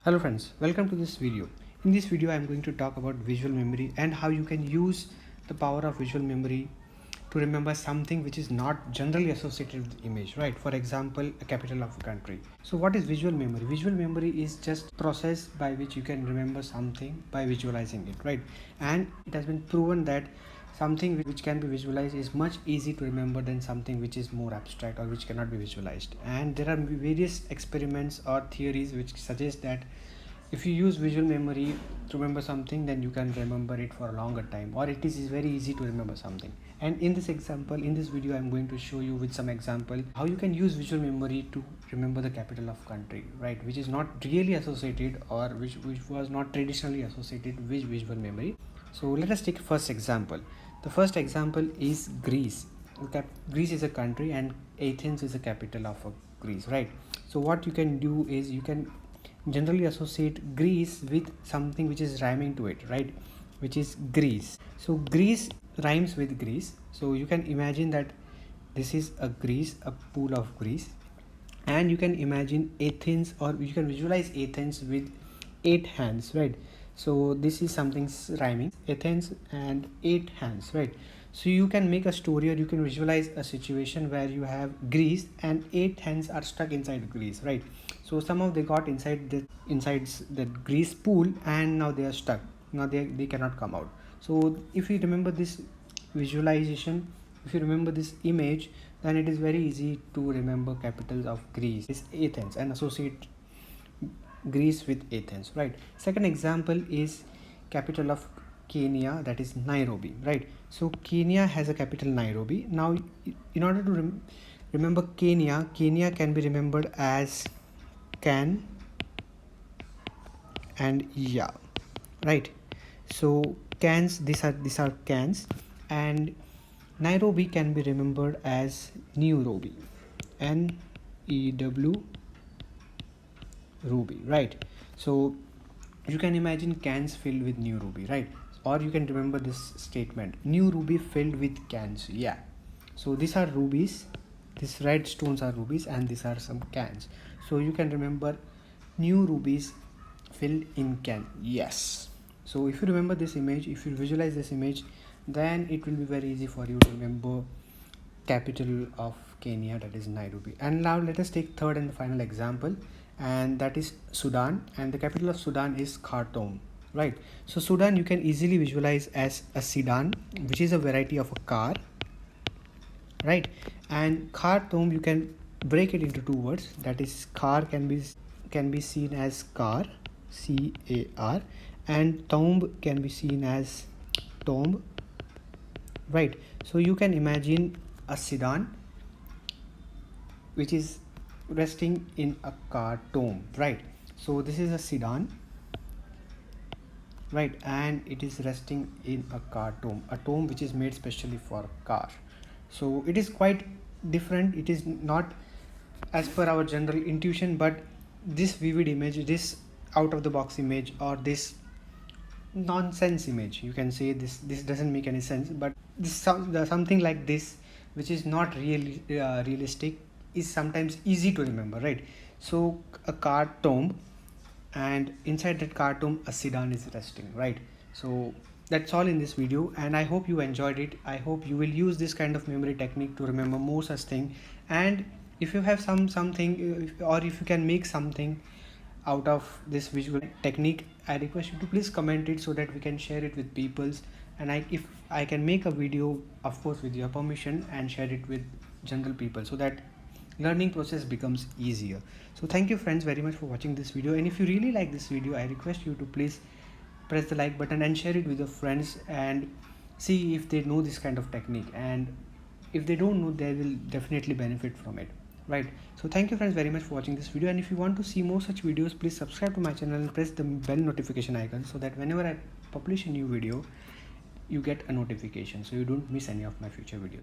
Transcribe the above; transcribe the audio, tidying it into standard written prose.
Hello friends, welcome to this video. In this video I am going to talk about visual memory and how you can use the power of visual memory to remember something which is not generally associated with image, right? For example, a capital of a country. So what is visual memory? Visual memory is just process by which you can remember something by visualizing it, right? And it has been proven that something which can be visualized is much easy to remember than something which is more abstract or which cannot be visualized. And there are various experiments or theories which suggest that if you use visual memory to remember something, then you can remember it for a longer time, or it is very easy to remember something. And in this video I'm going to show you with some example how you can use visual memory to remember the capital of country, right, which is not really associated or which was not traditionally associated with visual memory. So let us take first example. The first example is Greece. Greece is a country and Athens is the capital of Greece, right? So what you can do is you can generally associate Greece with something which is rhyming to it, right? Which is Greece. So Greece rhymes with Greece. So you can imagine that this is a Greece, a pool of Greece, and you can imagine Athens, or you can visualize Athens with 8 hands, right? So this is something rhyming, Athens and 8 hands, right? So you can make a story, or you can visualize a situation where you have Greece and 8 hands are stuck inside Greece, right? So somehow they got inside the Greece pool and now they are stuck. Now they cannot come out. So if you remember this visualization, if you remember this image, then it is very easy to remember capitals of Greece is Athens and associate Greece with Athens, right? Second example is capital of Kenya, that is Nairobi, right? So Kenya has a capital Nairobi. Now in order to remember Kenya can be remembered as can and yeah, right? So cans, these are cans, and Nairobi can be remembered as New Robi, New Ruby, right? So you can imagine cans filled with new ruby, right? Or you can remember this statement, new ruby filled with cans. Yeah, so these are rubies, these red stones are rubies, and these are some cans. So you can remember new rubies filled in can. Yes. So if you remember this image, if you visualize this image, then it will be very easy for you to remember capital of Kenya, that is Nairobi. And now let us take third and the final example, and that is Sudan, and the capital of Sudan is Khartoum, right? So Sudan you can easily visualize as a sedan, which is a variety of a car, right? And Khartoum you can break it into two words, that is car can be seen as car, CAR, and tomb can be seen as tomb, right? So you can imagine a sedan which is resting in a Khartoum, right? So this is a sedan, right, and it is resting in a Khartoum, a tomb which is made specially for car. So it is quite different. It is not as per our general intuition, but this vivid image, this out of the box image, or this nonsense image, you can say this doesn't make any sense, but something like this which is not really realistic is sometimes easy to remember, right? So a car tomb, and inside that car tomb a sedan is resting, right? So that's all in this video, and I hope you enjoyed it. I hope you will use this kind of memory technique to remember more such thing. And if you have something, or if you can make something out of this visual technique, I request you to please comment it so that we can share it with peoples. And if I can make a video, of course with your permission, and share it with general people so that learning process becomes easier. So thank you friends very much for watching this video, and if you really like this video, I request you to please press the like button and share it with your friends, and see if they know this kind of technique, and if they don't know, they will definitely benefit from it, right? So thank you friends very much for watching this video, and if you want to see more such videos, please subscribe to my channel and press the bell notification icon so that whenever I publish a new video, you get a notification, so you don't miss any of my future videos.